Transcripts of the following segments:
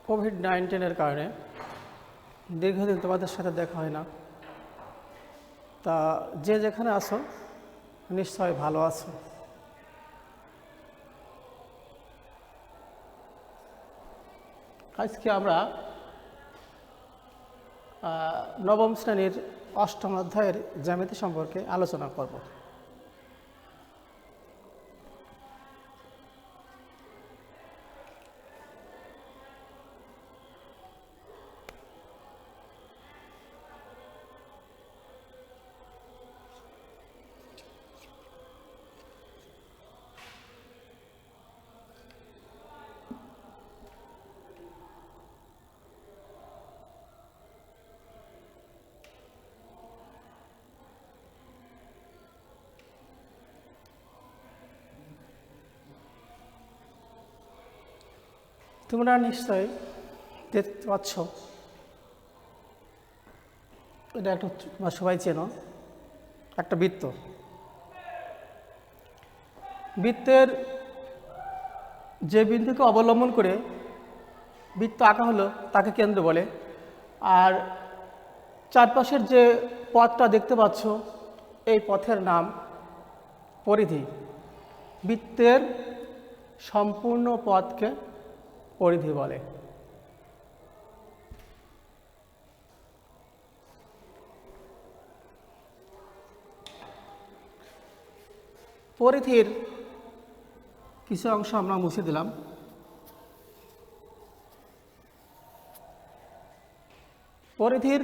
COVID-19 কারণে দীর্ঘদিন তোমাদের সাথে দেখা হয় না। তা যে যেখানে আছো নিশ্চয় ভালো আছো। আজকে আমরা নবম শ্রেণীর অষ্টম অধ্যায়ের জ্যামিতি সম্পর্কে আলোচনা করব। তোমরা নিশ্চয় দেখতে পাচ্ছ, এটা একটা সবাই চেনো, একটা বৃত্ত। বৃত্তের যে বিন্দুকে অবলম্বন করে বৃত্ত আঁকা হলো তাকে কেন্দ্র বলে। আর চারপাশের যে পথটা দেখতে পাচ্ছ এই পথের নাম পরিধি। বৃত্তের সম্পূর্ণ পথকে পরিধি বলে। পরিধির কিছু অংশ আমরা মুছে দিলাম। পরিধির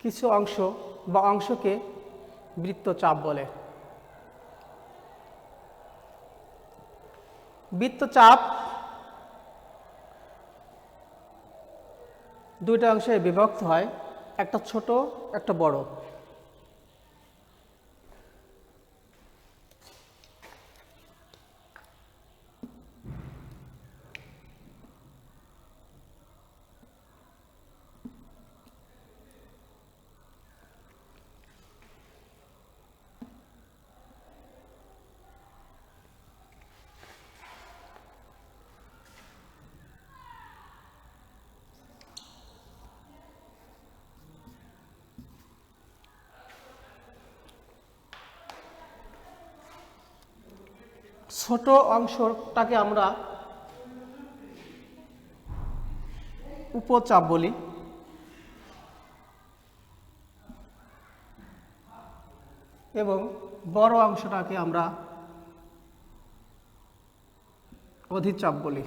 কিছু অংশ বা অংশকে বৃত্তচাপ বলে। বৃত্তচাপ দুইটা অংশে বিভক্ত হয়, একটা ছোট একটা বড়। ছোট অংশটাকে আমরা উপচাপ বলি, এবং বড় অংশটাকে আমরা অধিচাপ বলি।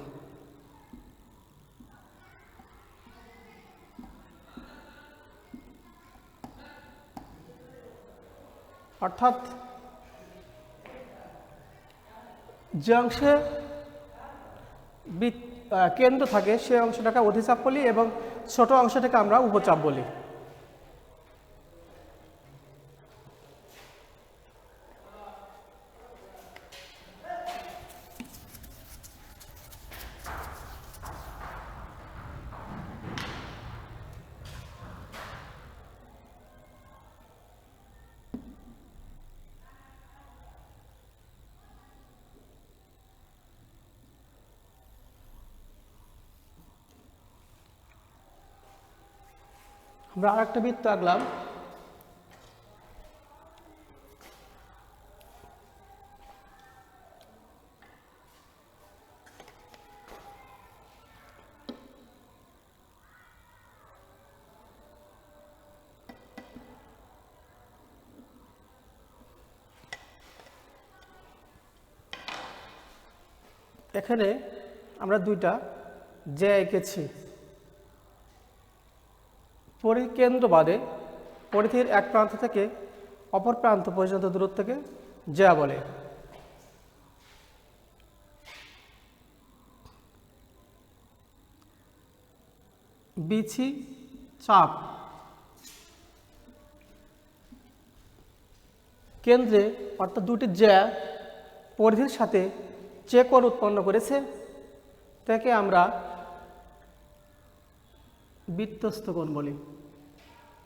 অর্থাৎ যে অংশে কেন্দ্র থাকে সেই অংশটাকে অধিচাপ বলি এবং ছোট অংশটাকে আমরা উপচাপ বলি। আমরা আর একটা বৃত্ত আঁকলাম। এখানে আমরা দুইটা জ্যা এঁকেছি। পরিকেন্দ্র বাদে পরিধির এক প্রান্ত থেকে অপর প্রান্ত পর্যন্ত দূরত্বকে জ্যা বলে। বিছি চাপ কেন্দ্রে অর্থাৎ দুটি জ্যা পরিধির সাথে যে কোণ উৎপন্ন করেছে তাকে আমরা বৃত্তস্থ কোণ বলি।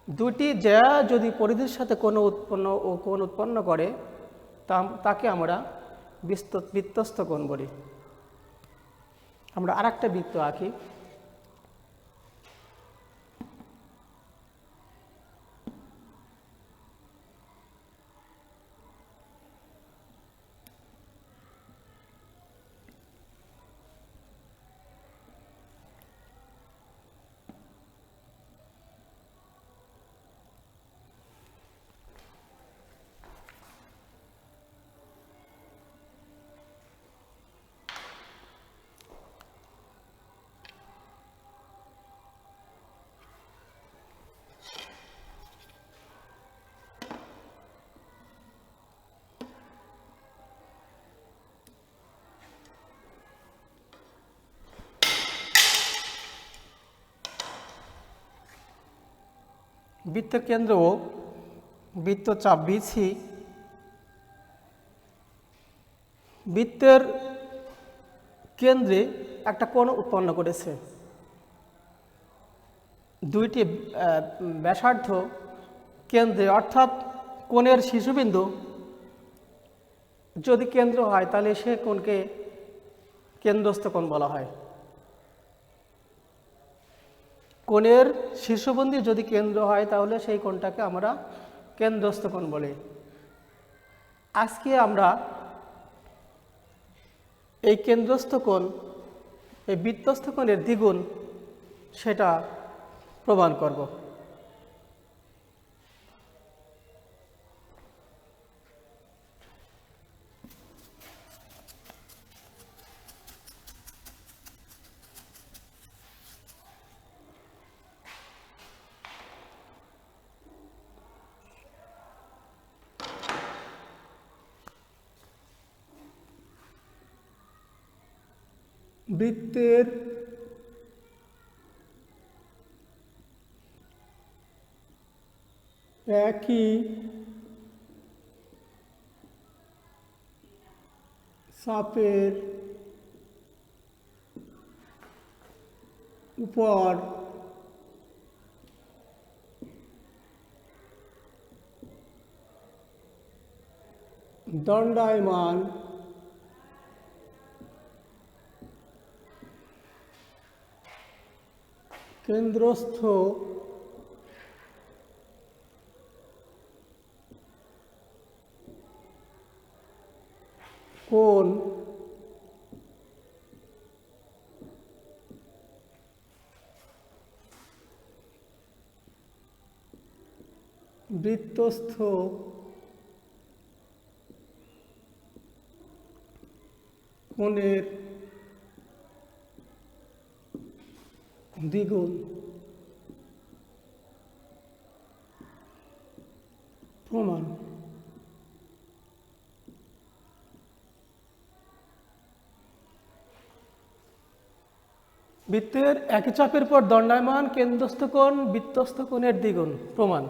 দুটি জ্যা যদি পরিধির সাথে কোণ উৎপন্ন করে তাকে আমরা বৃত্তস্থ কোণ বলি। আমরা আরেকটা বৃত্ত আঁকি। বৃত্তের কেন্দ্র ও বৃত্তচাপ বিসি বৃত্তের কেন্দ্রে একটা কোণ উৎপন্ন করেছে। দুইটি ব্যাসার্ধ কেন্দ্রে অর্থাৎ কোণের শীর্ষবিন্দু যদি কেন্দ্র হয় তাহলে সে কোণকে কেন্দ্রস্থ কোণ বলা হয়। কোণের শীর্ষবিন্দু যদি কেন্দ্র হয় তাহলে সেই কোণটাকে আমরা কেন্দ্রস্থ কোণ বলি। আজকে আমরা এই কেন্দ্রস্থ কোণ, এই বৃত্তস্থ কোণের দ্বিগুণ সেটা প্রমাণ করব। বৃত্তের একই চাপের উপর দণ্ডায়মান কেন্দ্রস্থ কোণ বৃত্তস্থ কোণের দ্বিগুণ প্রমাণ। বৃত্তের একই চাপের পর দণ্ডায়মান কেন্দ্রস্থ কোণ বৃত্তস্থ কোণের দ্বিগুণ প্রমাণ।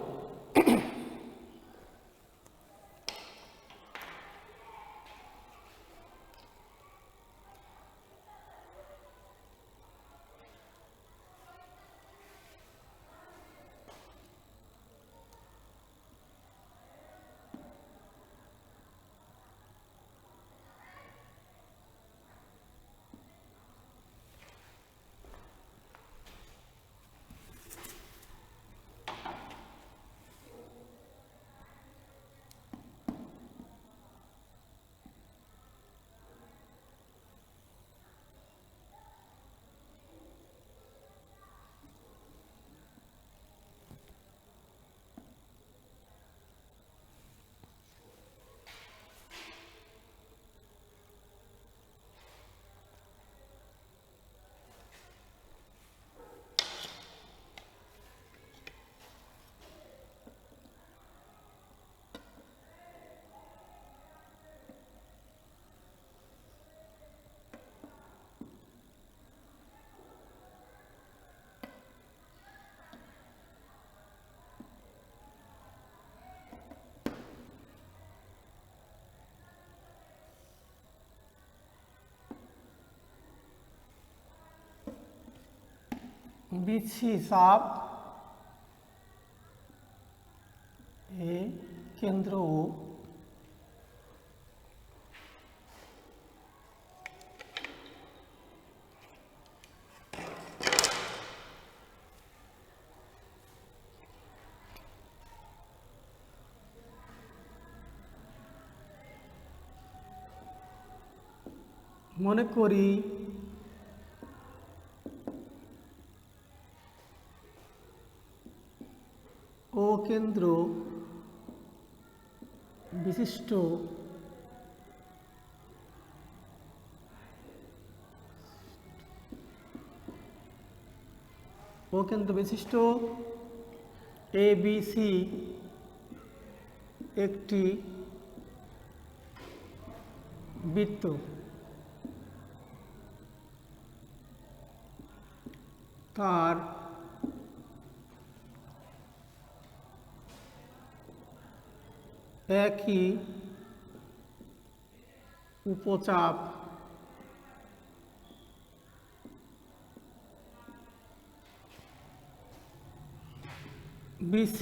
বিসি চাপ এ কেন্দ্র ও মনে করি ও কেন্দ্র বিশিষ্ট ABC একটি বৃত্ত। তার একই উপচাপ BC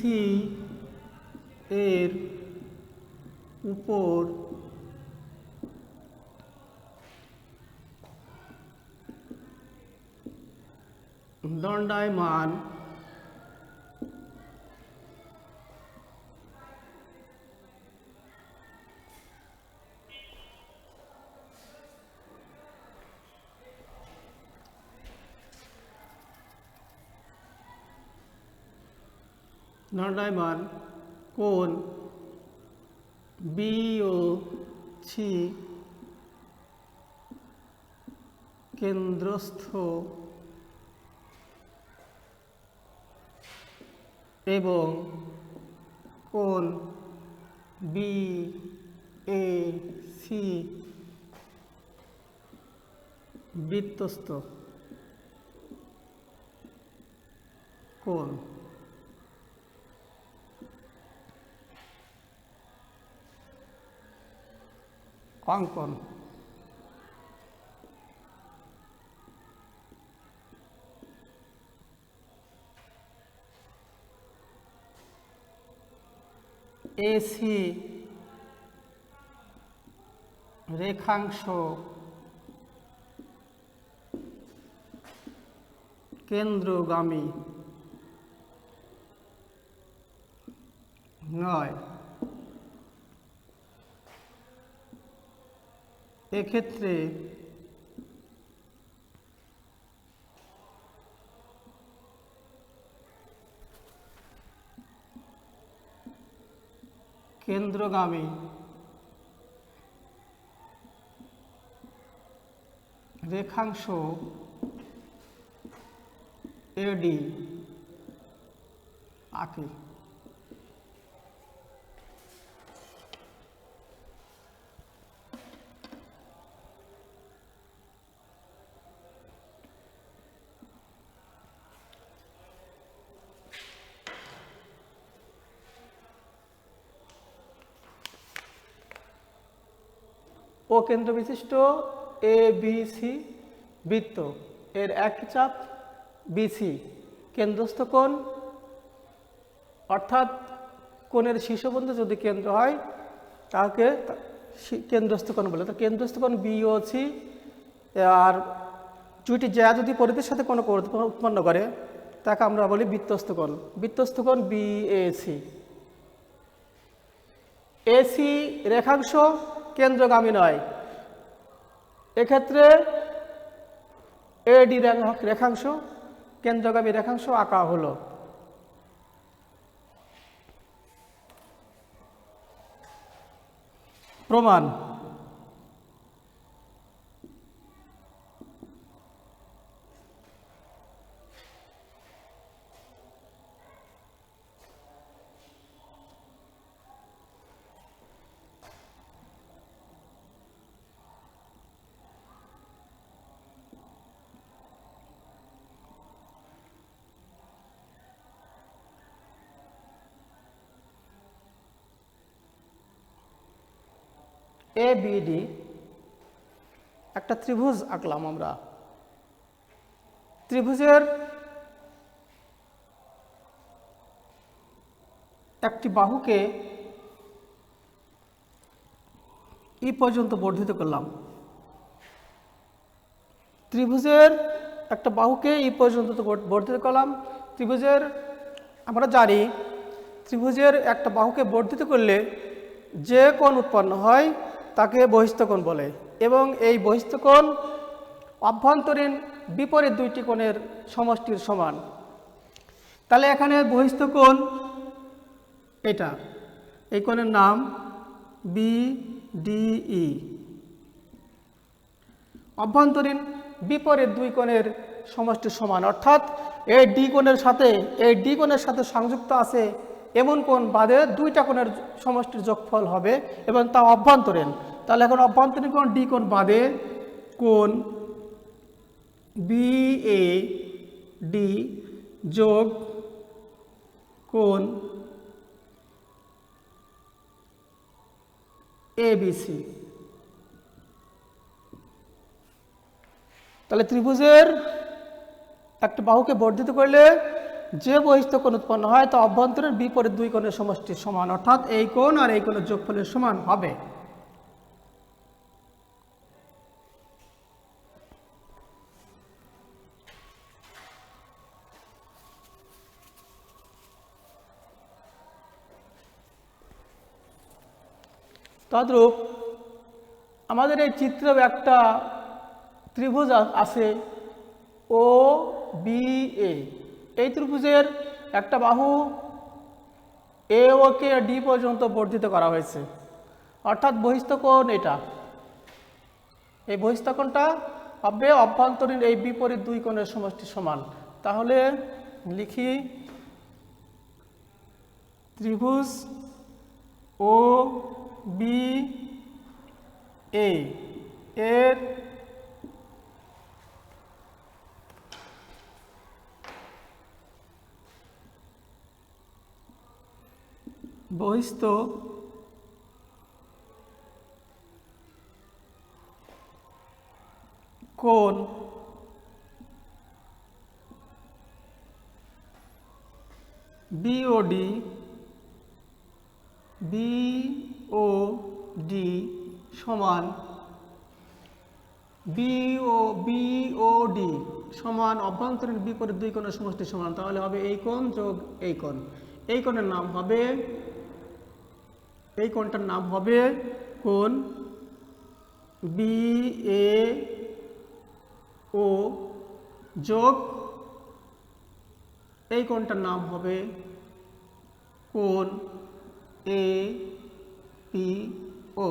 এর উপর দণ্ডায়মান কোণ BOC কেন্দ্রস্থ এবং কোণ BAC বৃত্তস্থ কোণ। অঙ্কন AC রেখাংশ কেন্দ্রগামী নয়। এক্ষেত্রে কেন্দ্রগামী রেখাংশ AD আঁকি। ও কেন্দ্র বিশিষ্ট ABC বৃত্ত এর একই চাপ BC কেন্দ্রস্থ কোণ, অর্থাৎ কোণের শীর্ষবিন্দু যদি কেন্দ্র হয় তাকে কেন্দ্রস্থ কোণ বলে। তো কেন্দ্রস্থ কোণ BOC আর দুইটি জ্যা যদি পরিধির সাথে কোনো কোণ উৎপন্ন করে তাকে আমরা বলি বৃত্তস্থ কোণ। বৃত্তস্থ কোণ BAC। AC রেখাংশ কেন্দ্রগামী নয়, এক্ষেত্রে AD রেখাংশ কেন্দ্রগামী রেখাংশ আঁকা হলো। প্রমাণ ABD একটা ত্রিভুজ আঁকলাম আমরা। ত্রিভুজের একটি বাহুকে ই পর্যন্ত বর্ধিত করলাম। ত্রিভুজের একটা বাহুকে ই পর্যন্ত বর্ধিত করলাম। ত্রিভুজের আমরা জানি ত্রিভুজের একটা বাহুকে বর্ধিত করলে যে কোণ উৎপন্ন হয় তাকে বহিস্থ কোণ বলে। এবং এই বহিস্থ কোণ অভ্যন্তরীণ বিপরীত দুইটি কোণের সমষ্টির সমান। তাহলে এখানে বহিস্থ কোণ এটা, এই কোণের নাম BDE। অভ্যন্তরীণ বিপরীত দুই কোণের সমষ্টির সমান, অর্থাৎ এই ডি কোণের সাথে সংযুক্ত আছে এমন কোণ বাদে দুইটা কোণের সমষ্টির যোগফল হবে এবং তা অভ্যন্তরীণ। তাহলে এখন অভ্যন্তরীণ কোণ ডি কোণ বাদে কোণ BAD যোগ কোণ ABC। তাহলে ত্রিভুজের একটা বাহুকে বর্ধিত করলে যে বহিস্থ কোণ উৎপন্ন হয় তা অভ্যন্তরীণ বিপরীত দুই কোণের সমষ্টির সমান, অর্থাৎ এই কোণ আর এই কোণের যোগফলের সমান হবে। তদ্রূপ আমাদের এই চিত্রে একটা ত্রিভুজ আছে OBA। এই ত্রিভুজের একটা বাহু AO কে D পর্যন্ত বর্ধিত করা হয়েছে, অর্থাৎ বহিস্থ কোণ এটা। এই বহিস্থ কোণটা হবে অভ্যন্তরীণ এই বিপরীত দুই কোণের সমষ্টি সমান। তাহলে লিখি ত্রিভুজ OBA এর বহিস্থ কোণ BOD সমান BOD সমান অভ্যন্তরীণ বিপরীত দুই কোণের সমষ্টি সমান। তাহলে হবে এই কোণ যোগ এই কোণ। এই কোণের নাম হবে, এই কোণটার নাম হবে কোণ BAO যোগ এই কোণটার নাম হবে কোণ APO।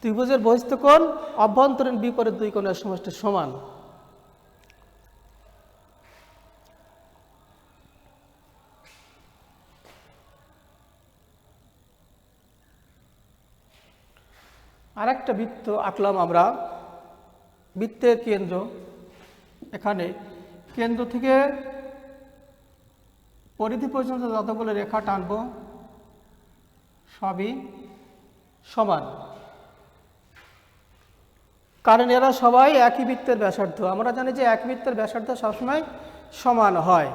ত্রিভুজের বহিস্থ কোণ অভ্যন্তরীণ বিপরীত দুই কোণের সমষ্টির সমান। আরেকটা বৃত্ত আঁকলাম আমরা। বৃত্তের কেন্দ্র এখানে, কেন্দ্র থেকে পরিধি পর্যন্ত যতগুলো রেখা টানবো সবই সমান, কারণ এরা সবাই একই বৃত্তের ব্যাসার্ধ। আমরা জানি যে এক বৃত্তের ব্যাসার্ধ সবসময় সমান হয়।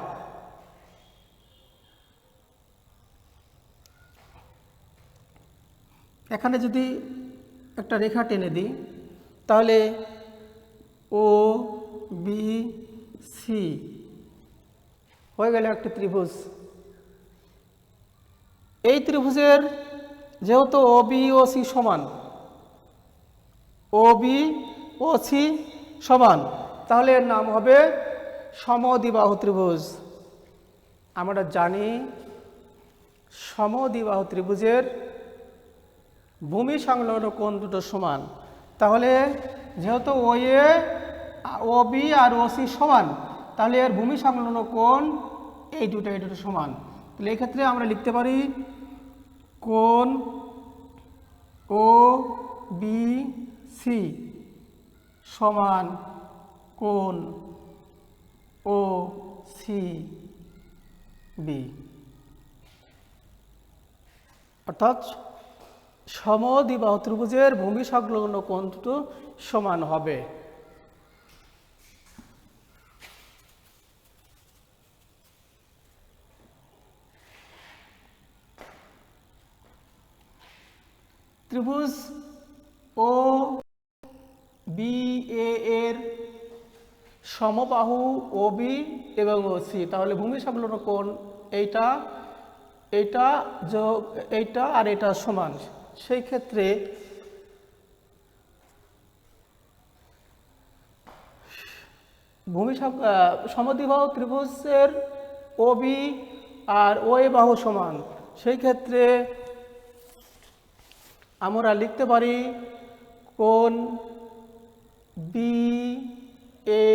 এখানে যদি একটা রেখা টেনে দিই তাহলে OBC হয়ে গেল একটি ত্রিভুজ। এই ত্রিভুজের যেহেতু OBOC সমান, OBOC সমান, তাহলে এর নাম হবে সমদ্বিবাহু ত্রিভুজ। আমরা জানি সমদ্বিবাহু ত্রিভুজের ভূমি সংলগ্ন কোণ দুটো সমান। তাহলে যেহেতু OB আর OC সমান, তাহলে এর ভূমি সংলগ্ন কোণ এই দুটো সমান। তাহলে এই ক্ষেত্রে আমরা লিখতে পারি কোণ OBC সমান কোণ OCB, অর্থাৎ সমদ্বিবাহু ত্রিভুজের ভূমি সংলগ্ন কোণ দুটো সমান হবে। ত্রিভুজ OBA এর সমবাহু OB এবং OC, তাহলে ভূমি সংলগ্ন কোণ এইটা আর এটা সমান। সেই ক্ষেত্রে সমদ্বিবাহু ত্রিভুজের ওবি আর ওএ বাহু সমান, সেই ক্ষেত্রে আমরা লিখতে পারি কোণ বি এ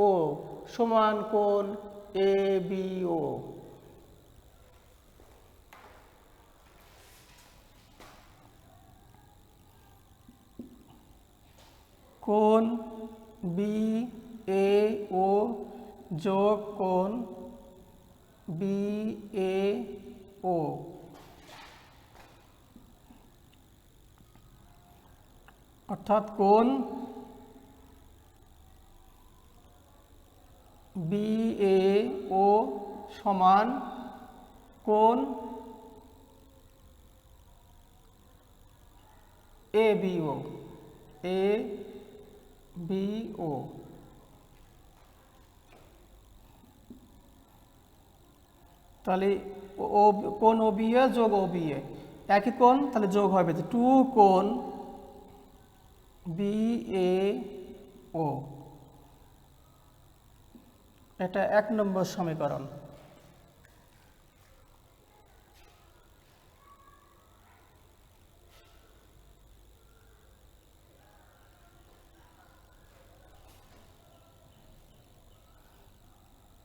ও সমান কোণ এ বি ও। কোণ বি এ ও যোগ কোণ বি এ ও, অর্থাৎ কোণ বি এ ও সমান কোণ A B O, A B ও। তাহলে কোণ ও বি এ যোগ ও বি এ একই কোণ, তাহলে যোগ হবে 2 কোণ বি এ ও। এটা 1 নম্বর সমীকরণ।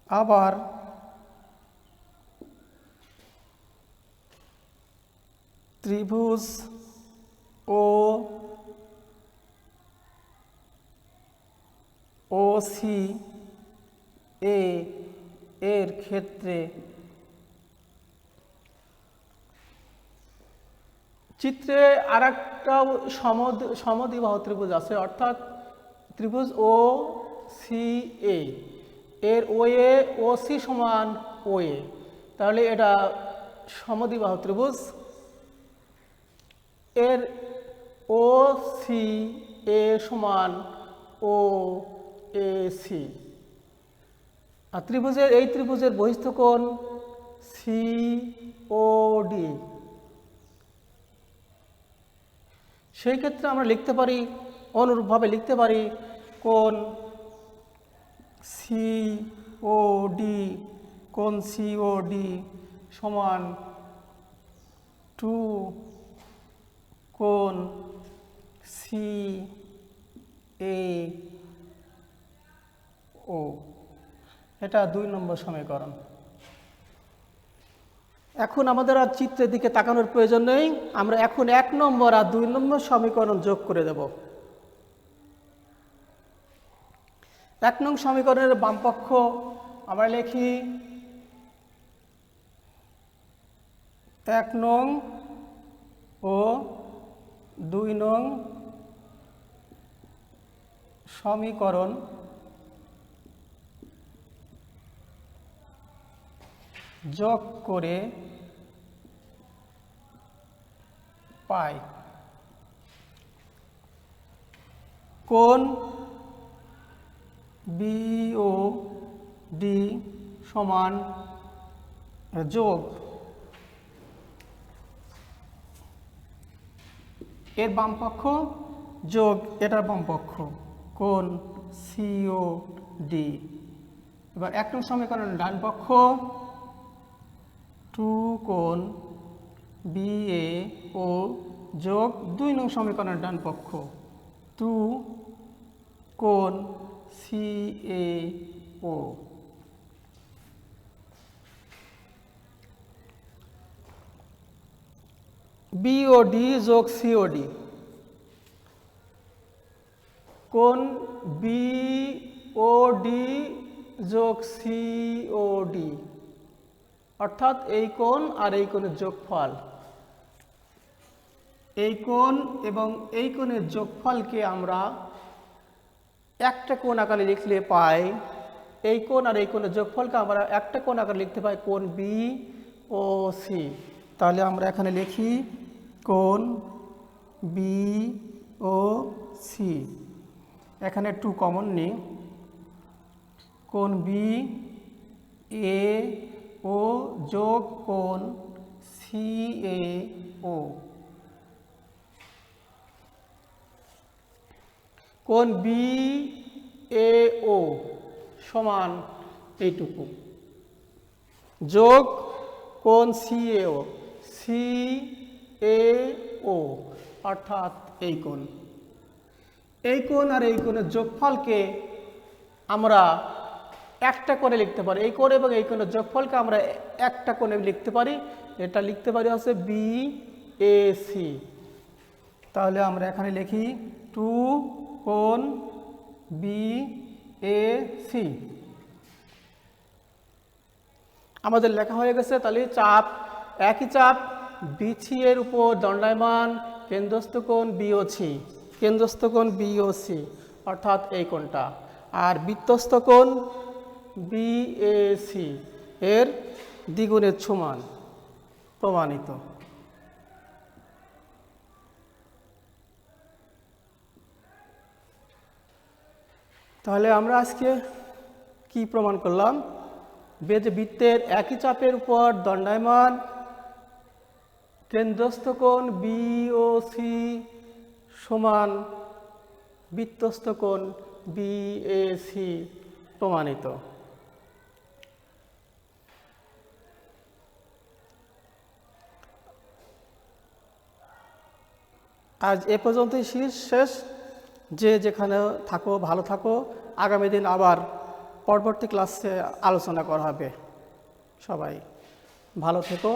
আবার ত্রিভুজ ও সি এ এর ক্ষেত্রে চিত্রে আর একটা সমদ্বিবাহু ত্রিভুজ আছে, অর্থাৎ ত্রিভুজ ও সি এ এর ও এ ও সি সমান ও এ, তাহলে এটা সমদ্বিবাহু ত্রিভুজ। এর ও সি এ সমান ও এ সি, আর এই ত্রিভুজের বহিস্থ কোণ সি ও ডি। সেই ক্ষেত্রে আমরা লিখতে পারি, অনুরূপভাবে লিখতে পারি কোণ সি ও ডি, কোণ সি ও ডি সমান 2 কোণ সি এ ও। এটা 2 নম্বর সমীকরণ। এখন আমাদের আর চিত্রের দিকে তাকানোর প্রয়োজন নেই, আমরা এখন 1 নম্বর আর 2 নম্বর সমীকরণ যোগ করে দেব। 1 নং সমীকরণের বামপক্ষ আমরা লিখি 1 নং ও 2 নং সমীকরণ যোগ করে পাই কোণ বি ও ডি সমান যোগ এর বামপক্ষ যোগ এটার বামপক্ষ কোণ সি ও ডি। এবার 1 নং সমীকরণের ডান পক্ষ 2 কোণ বি এ ও যোগ 2 নং সমীকরণের ডান পক্ষ 2 কোণ সি এ ও। বিওডি যোগ সিওডি, কোণ বিওডি যোগ সিওডি, অর্থাৎ এই কোণ আর এই কোণের যোগফল। এই কোণ এবং এই কোণের যোগফলকে আমরা একটা কোণ আকারে লিখলে পাই, এই কোণ আর এই কোণের যোগফলকে আমরা একটা কোণ আকারে লিখতে পাই কোণ বি ও সি। তাহলে আমরা এখানে লিখি কোণ বি ও সি, এখানে 2 কমন নিই, কোণ বি এ ও যোগ কোণ সি এ ও। কোণ বি AO সমান এইটুকু, যোগ কোণ CAO, CAO অর্থাৎ এই কোণ। এই কোণ আর এই কোণের যোগফলকে আমরা একটা করে লিখতে পারি, এই কোণ এবং এই কোণের যোগফলকে আমরা একটা কোণে লিখতে পারি, এটা লিখতে পারি হচ্ছে BAC। তাহলে আমরা এখানে লিখি 2 কোণ BAC। আমাদের লেখা হয়ে গেছে। তাহলে চাপ, একই চাপ BC এর উপর দণ্ডায়মান কেন্দ্রস্থ কোণ BOC, কেন্দ্রস্থ কোণ BOC অর্থাৎ এই কোণটা, আর বৃত্তস্থ কোণ BAC এর দ্বিগুণের সমান, প্রমাণিত। তাহলে আমরা আজকে কি প্রমাণ করলাম? যে বৃত্তের একই চাপের উপর দণ্ডায়মান কেন্দ্রস্থ কোণ BOC সমান বৃত্তস্থ কোণ BAC, প্রমাণিত। আজ এ পর্যন্তই শেষ। যে যেখানে থাকো ভালো থাকো। আগামী দিন আবার পরবর্তী ক্লাসে আলোচনা করা হবে। সবাই ভালো থেকো।